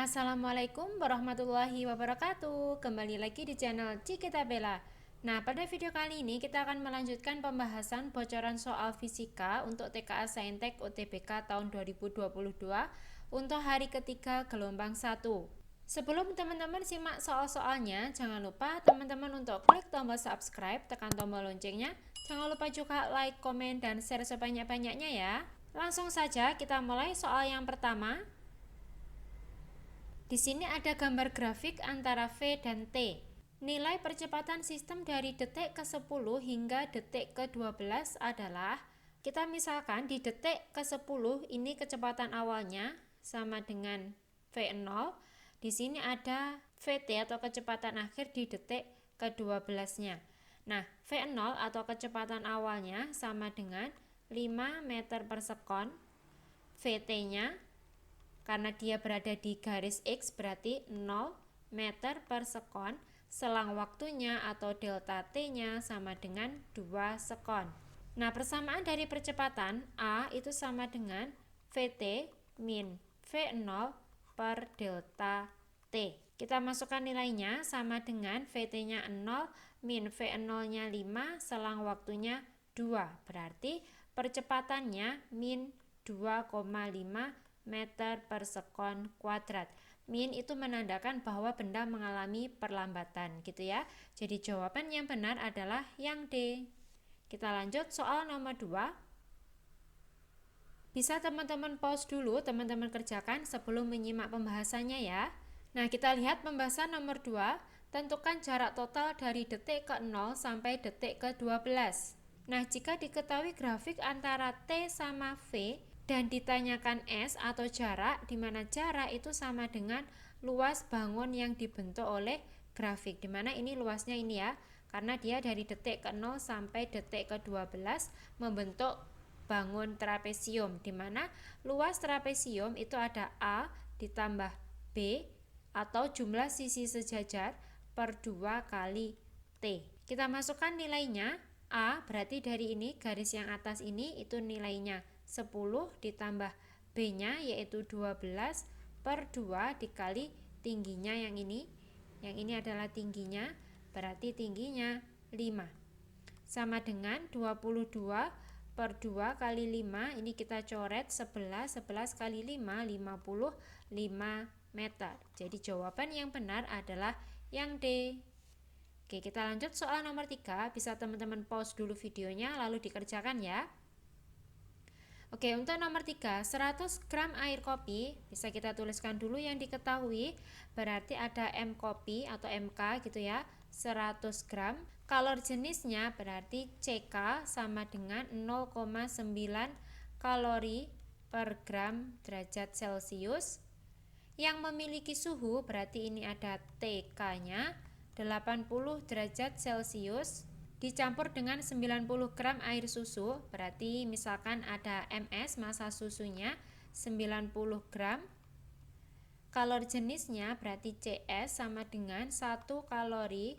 Assalamualaikum warahmatullahi wabarakatuh. Kembali lagi di channel Cikita Bella. Nah, pada video kali ini kita akan melanjutkan pembahasan bocoran soal fisika untuk TKA Saintek UTBK tahun 2022 untuk hari ketiga gelombang 1. Sebelum teman-teman simak soal-soalnya, jangan lupa teman-teman untuk klik tombol subscribe, tekan tombol loncengnya. Jangan lupa juga like, komen, dan share sebanyak-banyaknya ya. Langsung saja kita mulai soal yang pertama. Di sini ada gambar grafik antara V dan T. Nilai percepatan sistem dari detik ke-10 hingga detik ke-12 adalah, kita misalkan di detik ke-10 ini kecepatan awalnya sama dengan V0. Di sini ada VT atau kecepatan akhir di detik ke-12-nya. Nah, V0 atau kecepatan awalnya sama dengan 5 meter per sekon. VT-nya karena dia berada di garis X berarti 0 meter per sekon, selang waktunya atau delta T-nya sama dengan 2 sekon. Nah, persamaan dari percepatan A itu sama dengan VT min V0 per delta T. Kita masukkan nilainya sama dengan VT-nya 0 min V0-nya 5, selang waktunya 2. Berarti percepatannya min 2,5 meter per sekon kuadrat. Min itu menandakan bahwa benda mengalami perlambatan gitu ya. Jadi jawaban yang benar adalah yang D. Kita lanjut soal nomor 2. Bisa teman-teman pause dulu, teman-teman kerjakan sebelum menyimak pembahasannya ya. Nah, kita lihat pembahasan nomor 2. Tentukan jarak total dari detik ke-0 sampai detik ke-12. Nah, jika diketahui grafik antara T sama V dan ditanyakan S atau jarak, di mana jarak itu sama dengan luas bangun yang dibentuk oleh grafik, di mana ini luasnya ini ya, karena dia dari detik ke-0 sampai detik ke-12 membentuk bangun trapesium, di mana luas trapesium itu ada A ditambah B atau jumlah sisi sejajar per 2 kali T. Kita masukkan nilainya. A berarti dari ini garis yang atas ini itu nilainya 10 ditambah B-nya yaitu 12 per 2 dikali tingginya yang ini. Yang ini adalah tingginya, berarti tingginya 5. Sama dengan 22 per 2 kali 5, ini kita coret 11 kali 5, 55 meter. Jadi jawaban yang benar adalah yang D. Oke, kita lanjut soal nomor 3. Bisa teman-teman pause dulu videonya lalu dikerjakan ya. Oke, untuk nomor 3, 100 gram air kopi, bisa kita tuliskan dulu yang diketahui, berarti ada M kopi atau MK gitu ya, 100 gram. Kalor jenisnya berarti CK sama dengan 0,9 kalori per gram derajat Celcius. Yang memiliki suhu berarti ini ada TK-nya 80 derajat Celcius dicampur dengan 90 gram air susu, berarti misalkan ada MS massa susunya 90 gram. Kalor jenisnya berarti CS sama dengan 1 kalori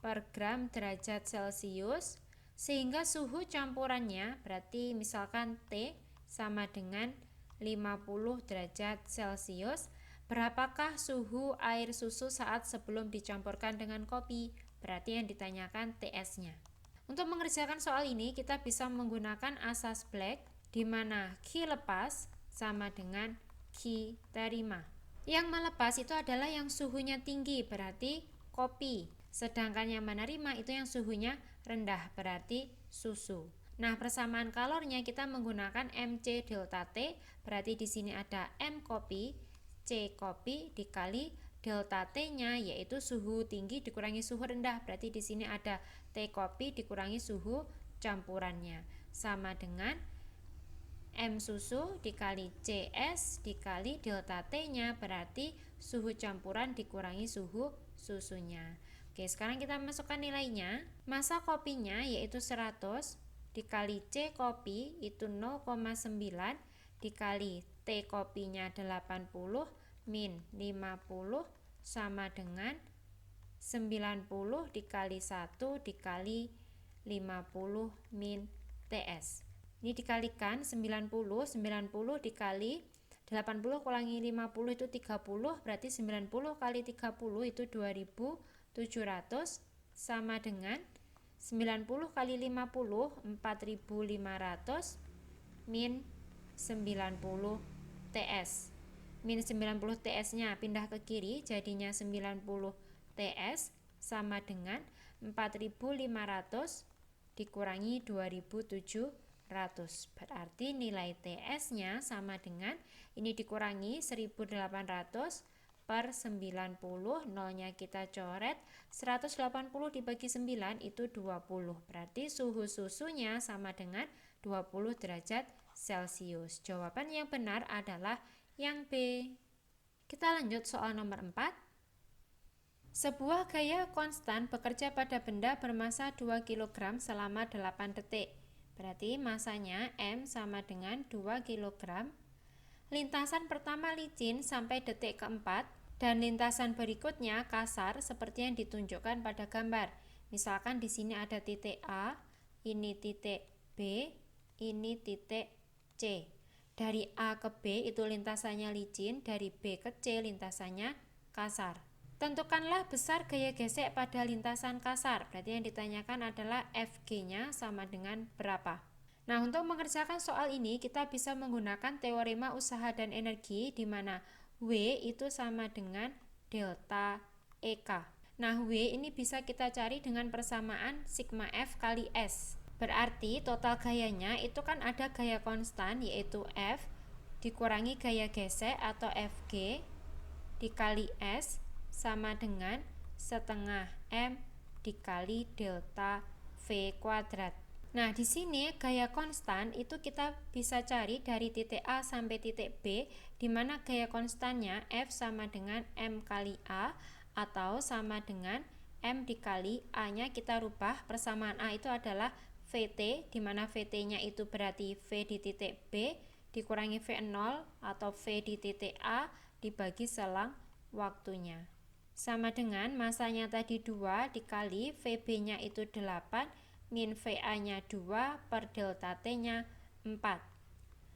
per gram derajat Celcius, sehingga suhu campurannya berarti misalkan T sama dengan 50 derajat Celcius. Berapakah suhu air susu saat sebelum dicampurkan dengan kopi? Berarti yang ditanyakan TS-nya. Untuk mengerjakan soal ini kita bisa menggunakan asas Black, di mana Q lepas sama dengan Q terima. Yang melepas itu adalah yang suhunya tinggi, berarti kopi. Sedangkan yang menerima itu yang suhunya rendah, berarti susu. Nah, persamaan kalornya kita menggunakan MC delta T, berarti di sini ada M kopi, C kopi dikali delta T-nya yaitu suhu tinggi dikurangi suhu rendah, berarti di sini ada T kopi dikurangi suhu campurannya sama dengan M susu dikali CS dikali delta T-nya, berarti suhu campuran dikurangi suhu susunya. Oke, sekarang kita masukkan nilainya. Massa kopinya yaitu 100 dikali C kopi itu 0,9 dikali T kopinya 80 min 50 sama dengan 90 dikali 1 dikali 50 min TS. Ini dikalikan 90 dikali 80 kurangi 50 itu 30, berarti 90 kali 30 itu 2700 sama dengan 90 kali 50 4500 min 90 TS. Min 90 TS nya pindah ke kiri jadinya 90 TS sama dengan 4500 dikurangi 2700. Berarti nilai TS nya sama dengan ini dikurangi 1800 per 90, nolnya kita coret, 180 dibagi 9 itu 20. Berarti suhu susunya sama dengan 20 derajat Celcius. Jawaban yang benar adalah yang B. Kita lanjut soal nomor 4. Sebuah gaya konstan bekerja pada benda bermasa 2 kg selama 8 detik. Berarti masanya M sama dengan 2 kg. Lintasan pertama licin sampai detik keempat dan lintasan berikutnya kasar seperti yang ditunjukkan pada gambar. Misalkan di sini ada titik A, ini titik B, ini titik C. Dari A ke B itu lintasannya licin, dari B ke C lintasannya kasar. Tentukanlah besar gaya gesek pada lintasan kasar. Berarti yang ditanyakan adalah FG-nya sama dengan berapa. Nah, untuk mengerjakan soal ini kita bisa menggunakan teorema usaha dan energi di mana W itu sama dengan delta EK. Nah, W ini bisa kita cari dengan persamaan sigma F kali S. Berarti total gayanya itu kan ada gaya konstan yaitu F dikurangi gaya gesek atau FG dikali S sama dengan setengah M dikali delta V kuadrat. Nah, di sini gaya konstan itu kita bisa cari dari titik A sampai titik B, di mana gaya konstannya F sama dengan M kali A atau sama dengan M dikali A-nya kita rubah. Persamaan A itu adalah VT, di mana VT-nya itu berarti V di titik B dikurangi V0 atau V di titik A dibagi selang waktunya. Sama dengan masanya tadi 2 dikali VB-nya itu 8 min VA-nya 2 per delta T-nya 4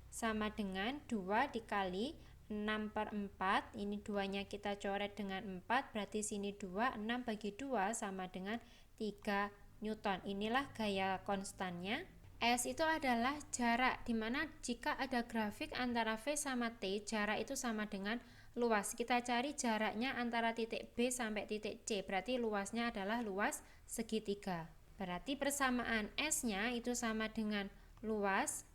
sama dengan 2 dikali 6 per 4, ini 2-nya kita coret dengan 4, berarti sini 2, 6 bagi 2 sama dengan 3 Newton. Inilah gaya konstannya. S itu adalah jarak, dimana jika ada grafik antara V sama T, jarak itu sama dengan luas. Kita cari jaraknya antara titik B sampai titik C, berarti luasnya adalah luas segitiga. Berarti persamaan S-nya itu sama dengan luas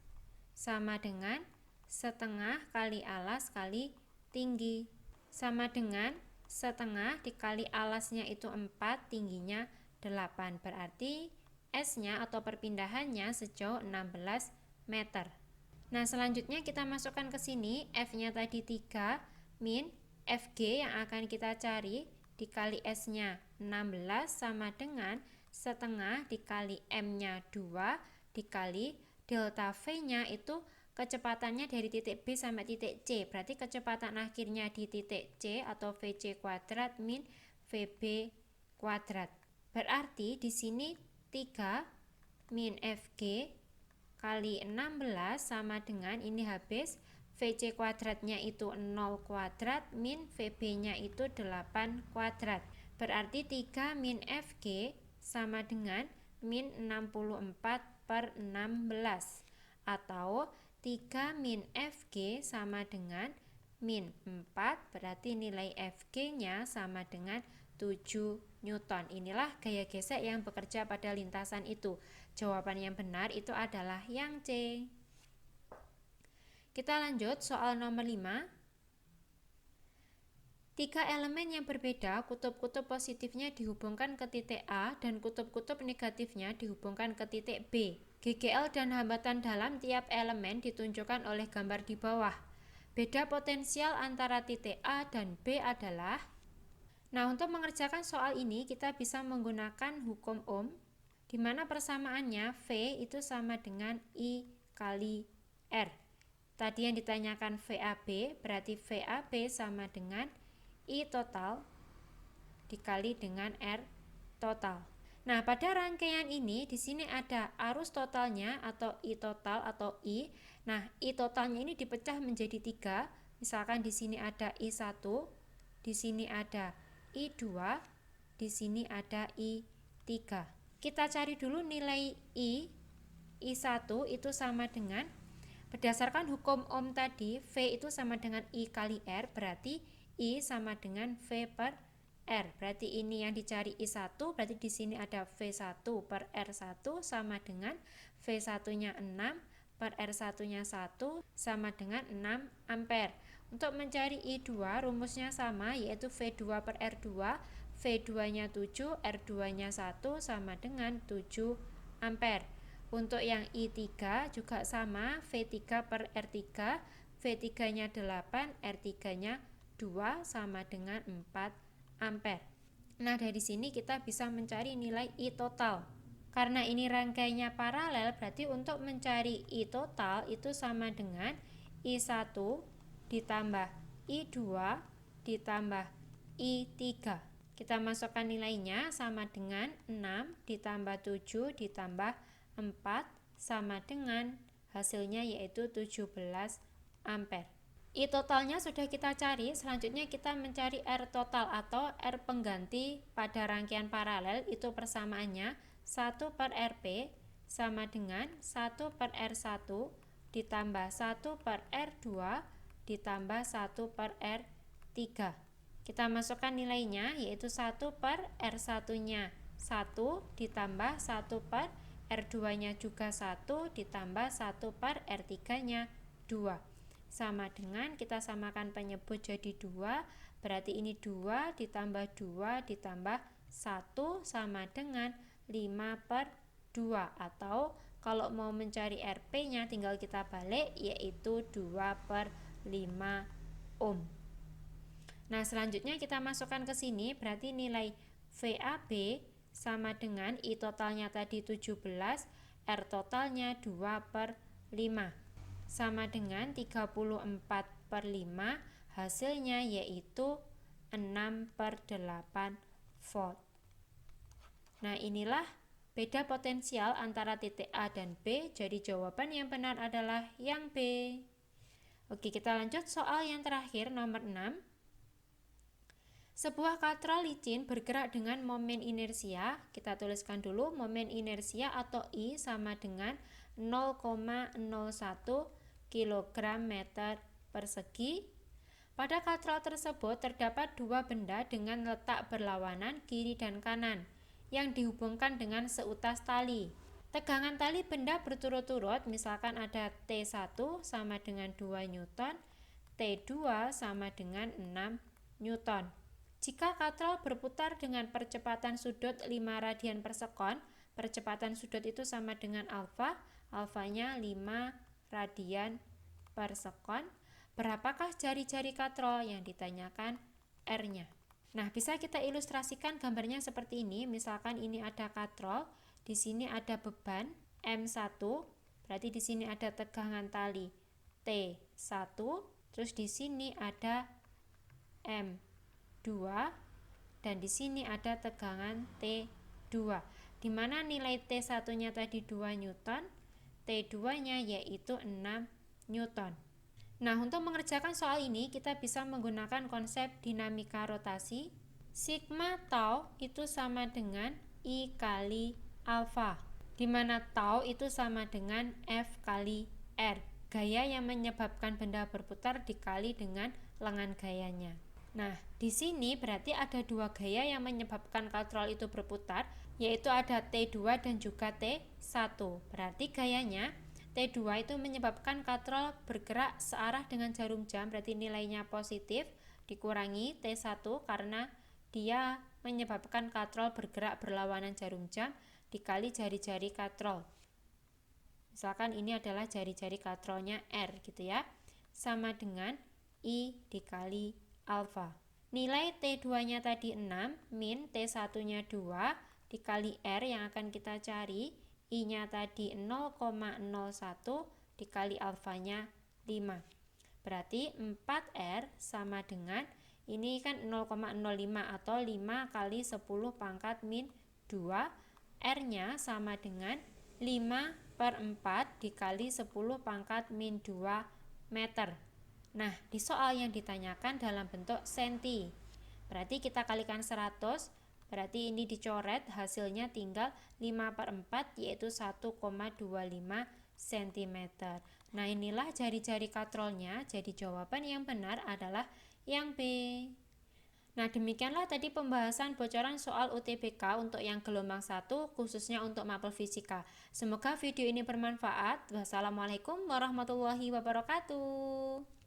sama dengan setengah kali alas kali tinggi. Sama dengan setengah dikali alasnya itu 4, tingginya 8. Berarti S-nya atau perpindahannya sejauh 16 meter. Nah, selanjutnya kita masukkan ke sini F-nya tadi 3 min FG yang akan kita cari dikali S-nya 16 sama dengan setengah dikali M-nya 2 dikali delta V-nya itu kecepatannya dari titik B sampai titik C. Berarti kecepatan akhirnya di titik C atau VC kuadrat min VB kuadrat. Berarti di sini 3 min FG kali 16 sama dengan ini habis VC kuadratnya itu 0 kuadrat min VB-nya itu 8 kuadrat. Berarti 3 min FG sama dengan min 64 per 16 atau 3 min FG sama dengan min 4, berarti nilai FG-nya sama dengan 7 Newton. Inilah gaya gesek yang bekerja pada lintasan itu. Jawaban yang benar itu adalah yang C. Kita lanjut soal nomor 5. 3 elemen yang berbeda, kutub-kutub positifnya dihubungkan ke titik A dan kutub-kutub negatifnya dihubungkan ke titik B. GGL dan hambatan dalam tiap elemen ditunjukkan oleh gambar di bawah. Beda potensial antara titik A dan B adalah. Nah, untuk mengerjakan soal ini kita bisa menggunakan hukum Ohm, di mana persamaannya V itu sama dengan I kali R. Tadi yang ditanyakan VAB, berarti VAB sama dengan I total dikali dengan R total. Nah, pada rangkaian ini di sini ada arus totalnya atau I total atau I. Nah, I totalnya ini dipecah menjadi 3, Misalkan di sini ada I1, di sini ada I2, di sini ada I3. Kita cari dulu nilai I1 itu sama dengan, berdasarkan hukum Ohm tadi, V itu sama dengan I kali R, berarti I sama dengan V per R. Berarti ini yang dicari I1, berarti di sini ada V1 per R1 sama dengan V1-nya 6 per R1-nya 1 sama dengan 6 ampere. Untuk mencari I2 rumusnya sama, yaitu V2 per R2, V2-nya 7, R2-nya 1 sama dengan 7 ampere. Untuk yang I3 juga sama, V3 per R3, V3-nya 8, R3-nya 2 sama dengan 4 ampere. Nah, dari sini kita bisa mencari nilai I total. Karena ini rangkaiannya paralel, berarti untuk mencari I total itu sama dengan I1 ditambah I2 ditambah I3. Kita masukkan nilainya sama dengan 6 ditambah 7 ditambah 4 sama dengan hasilnya yaitu 17 ampere. I totalnya sudah kita cari, selanjutnya kita mencari R total atau R pengganti pada rangkaian paralel. Itu persamaannya 1 per Rp sama dengan 1 per R1 ditambah 1 per R2 ditambah 1 per R3. Kita masukkan nilainya yaitu 1 per R1-nya 1 ditambah 1 per R2-nya juga 1 ditambah 1 per R3-nya 2. Sama dengan kita samakan penyebut jadi 2, berarti ini 2 ditambah 2 ditambah 1 sama dengan 5 per 2. Atau kalau mau mencari Rp-nya tinggal kita balik, yaitu 2 per 5 ohm. Nah, selanjutnya kita masukkan ke sini, berarti nilai VAB sama dengan I totalnya tadi 17, R totalnya 2 per 5 sama dengan 34 per 5, hasilnya yaitu 6 per 8 volt. Nah, inilah beda potensial antara titik A dan B, jadi jawaban yang benar adalah yang B. Oke, kita lanjut soal yang terakhir, nomor 6. Sebuah katrol licin bergerak dengan momen inersia, kita tuliskan dulu momen inersia atau I sama dengan 0,01 kg meter persegi. Pada katrol tersebut terdapat dua benda dengan letak berlawanan kiri dan kanan yang dihubungkan dengan seutas tali. Tegangan tali benda berturut-turut, misalkan ada T1 sama dengan 2 Newton, T2 sama dengan 6 Newton. Jika katrol berputar dengan percepatan sudut 5 radian per sekon, percepatan sudut itu sama dengan alfa, alfanya 5 radian per sekon. Berapakah jari-jari katrol yang ditanyakan R-nya? Nah, bisa kita ilustrasikan gambarnya seperti ini. Misalkan ini ada katrol, di sini ada beban M1, berarti di sini ada tegangan tali T1, terus di sini ada M2 dan di sini ada tegangan T2, di mana nilai T1-nya tadi 2 Newton, T2-nya yaitu 6 Newton. Nah, untuk mengerjakan soal ini kita bisa menggunakan konsep dinamika rotasi. Sigma tau itu sama dengan I kali alfa, di mana tau itu sama dengan F kali R, gaya yang menyebabkan benda berputar dikali dengan lengan gayanya. Nah, di sini berarti ada dua gaya yang menyebabkan katrol itu berputar, yaitu ada T2 dan juga T1. Berarti gayanya T2 itu menyebabkan katrol bergerak searah dengan jarum jam, berarti nilainya positif, dikurangi T1 karena dia menyebabkan katrol bergerak berlawanan jarum jam, dikali jari-jari katrol. Misalkan ini adalah jari-jari katrolnya R gitu ya, sama dengan I dikali alfa. Nilai T2-nya tadi 6 min T1-nya 2 dikali R yang akan kita cari, I-nya tadi 0,01 dikali alfanya 5. Berarti 4R sama dengan, ini kan 0,05 atau 5 kali 10 pangkat min 2. R-nya sama dengan 5 per 4 dikali 10 pangkat min 2 meter. Nah, di soal yang ditanyakan dalam bentuk senti. Berarti kita kalikan 100, berarti ini dicoret, hasilnya tinggal 5/4 yaitu 1,25 cm. Nah, inilah jari-jari katrolnya, jadi jawaban yang benar adalah yang B. Nah, demikianlah tadi pembahasan bocoran soal UTBK untuk yang gelombang 1 khususnya untuk mapel fisika. Semoga video ini bermanfaat. Wassalamualaikum warahmatullahi wabarakatuh.